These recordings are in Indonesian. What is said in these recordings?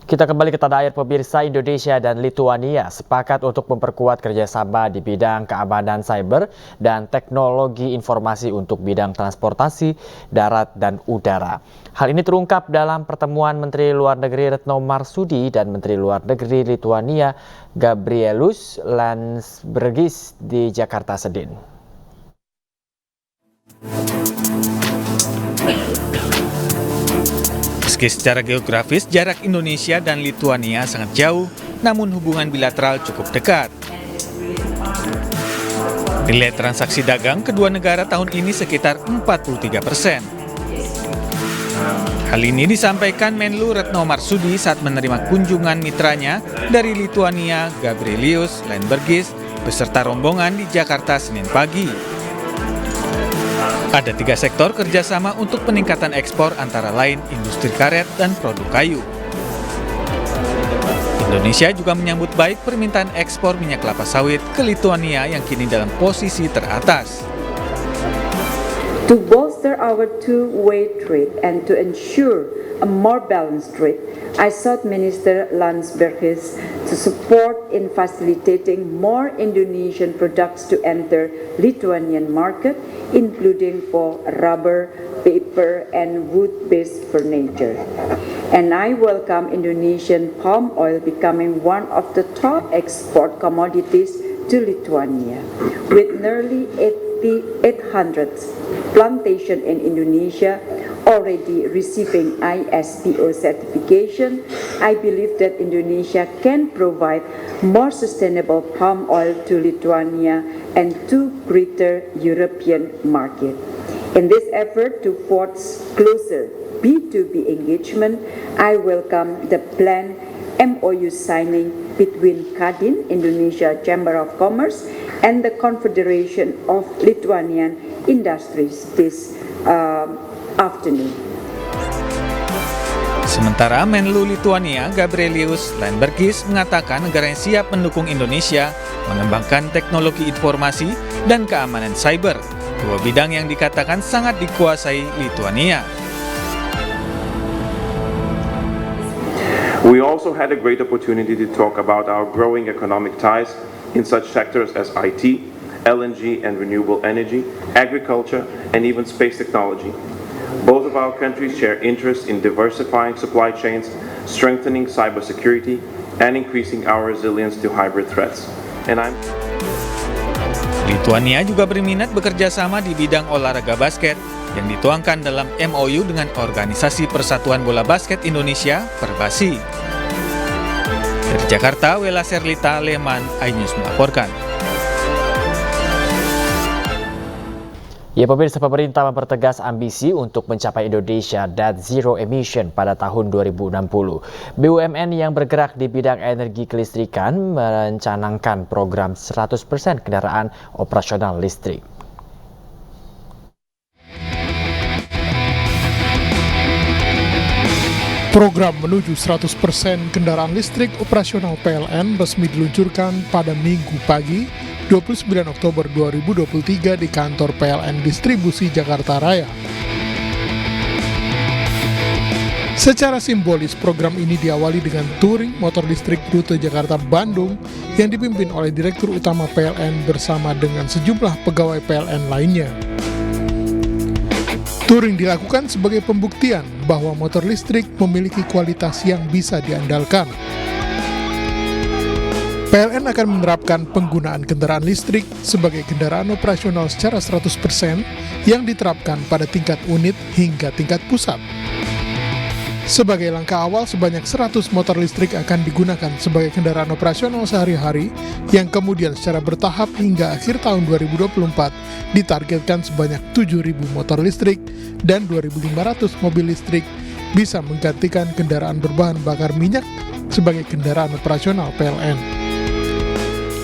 Kita kembali ke tanah air pemirsa. Indonesia dan Lituania sepakat untuk memperkuat kerjasama di bidang keamanan cyber dan teknologi informasi untuk bidang transportasi, darat, dan udara. Hal ini terungkap dalam pertemuan Menteri Luar Negeri Retno Marsudi dan Menteri Luar Negeri Lituania Gabrielius Landsbergis di Jakarta Senin. Meski secara geografis jarak Indonesia dan Lituania sangat jauh, namun hubungan bilateral cukup dekat. Nilai transaksi dagang kedua negara tahun ini sekitar 43%. Hal ini disampaikan Menlu Retno Marsudi saat menerima kunjungan mitranya dari Lituania Gabrielius Landsbergis beserta rombongan di Jakarta Senin pagi. Ada 3 sektor kerjasama untuk peningkatan ekspor antara lain industri karet dan produk kayu. Indonesia juga menyambut baik permintaan ekspor minyak kelapa sawit ke Lituania yang kini dalam posisi teratas. To bolster our two-way trade and to ensure a more balanced trade, I sought Minister Landsbergis to support in facilitating more Indonesian products to enter Lithuanian market, including for rubber, paper, and wood-based furniture. And I welcome Indonesian palm oil becoming one of the top export commodities to Lithuania, with nearly 800 plantation in Indonesia already receiving ISPO certification. I believe that Indonesia can provide more sustainable palm oil to Lithuania and to greater European market. In this effort to forge closer B2B engagement, I welcome the planned MOU signing between Kadin, Indonesia Chamber of Commerce, and the Confederation of Lithuanian Industries this afternoon. Sementara Menlu Lituania Gabrielius Landsbergis mengatakan negaranya siap mendukung Indonesia mengembangkan teknologi informasi dan keamanan cyber, 2 bidang yang dikatakan sangat dikuasai Lituania. We also had a great opportunity to talk about our growing economic ties in such sectors as IT, LNG and renewable energy, agriculture, and even space technology. Both of our countries share interest in diversifying supply chains, strengthening cybersecurity, and increasing our resilience to hybrid threats. Lituania juga berminat bekerja sama di bidang olahraga basket yang dituangkan dalam MOU dengan Organisasi Persatuan Bola Basket Indonesia (Perbasi). Dari Jakarta, Wela Serlita Leman, iNews melaporkan. Ya pemirsa, pemerintah mempertegas ambisi untuk mencapai Indonesia Net Zero Emission pada tahun 2060. BUMN yang bergerak di bidang energi kelistrikan merencanakan program 100% kendaraan operasional listrik. Program menuju 100% kendaraan listrik operasional PLN resmi diluncurkan pada Minggu pagi, 29 Oktober 2023 di kantor PLN Distribusi Jakarta Raya. Secara simbolis, program ini diawali dengan touring motor listrik rute Jakarta-Bandung yang dipimpin oleh Direktur Utama PLN bersama dengan sejumlah pegawai PLN lainnya. Touring dilakukan sebagai pembuktian bahwa motor listrik memiliki kualitas yang bisa diandalkan. PLN akan menerapkan penggunaan kendaraan listrik sebagai kendaraan operasional secara 100% yang diterapkan pada tingkat unit hingga tingkat pusat. Sebagai langkah awal, sebanyak 100 motor listrik akan digunakan sebagai kendaraan operasional sehari-hari yang kemudian secara bertahap hingga akhir tahun 2024 ditargetkan sebanyak 7.000 motor listrik dan 2.500 mobil listrik bisa menggantikan kendaraan berbahan bakar minyak sebagai kendaraan operasional PLN.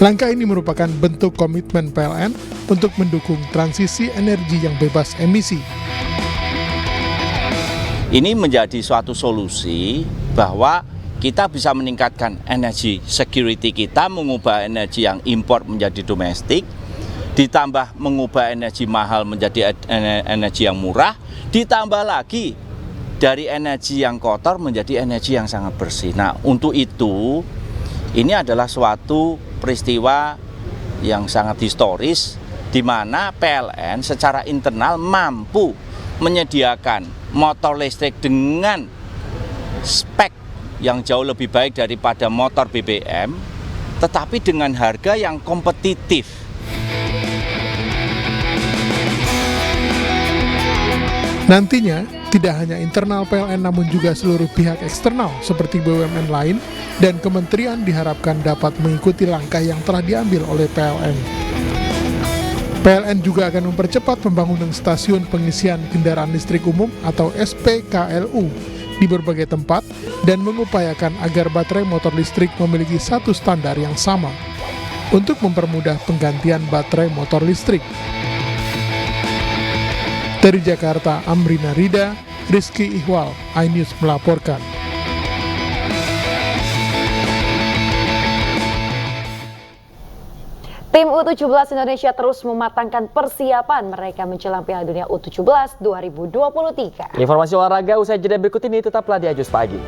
Langkah ini merupakan bentuk komitmen PLN untuk mendukung transisi energi yang bebas emisi. Ini menjadi suatu solusi bahwa kita bisa meningkatkan energi security kita, mengubah energi yang impor menjadi domestik, ditambah mengubah energi mahal menjadi energi yang murah, ditambah lagi dari energi yang kotor menjadi energi yang sangat bersih. Nah, untuk itu ini adalah suatu peristiwa yang sangat historis di mana PLN secara internal mampu menyediakan motor listrik dengan spek yang jauh lebih baik daripada motor BBM, tetapi dengan harga yang kompetitif. Nantinya, tidak hanya internal PLN namun juga seluruh pihak eksternal seperti BUMN lain dan kementerian diharapkan dapat mengikuti langkah yang telah diambil oleh PLN. PLN juga akan mempercepat pembangunan stasiun pengisian kendaraan listrik umum atau SPKLU di berbagai tempat dan mengupayakan agar baterai motor listrik memiliki satu standar yang sama untuk mempermudah penggantian baterai motor listrik. Dari Jakarta, Amrina Rida, Rizky Ihwal, iNews melaporkan. Tim U17 Indonesia terus mematangkan persiapan mereka menjelang Piala Dunia U17 2023. Informasi olahraga usai jeda berikut ini tetaplah di Ajus Pagi.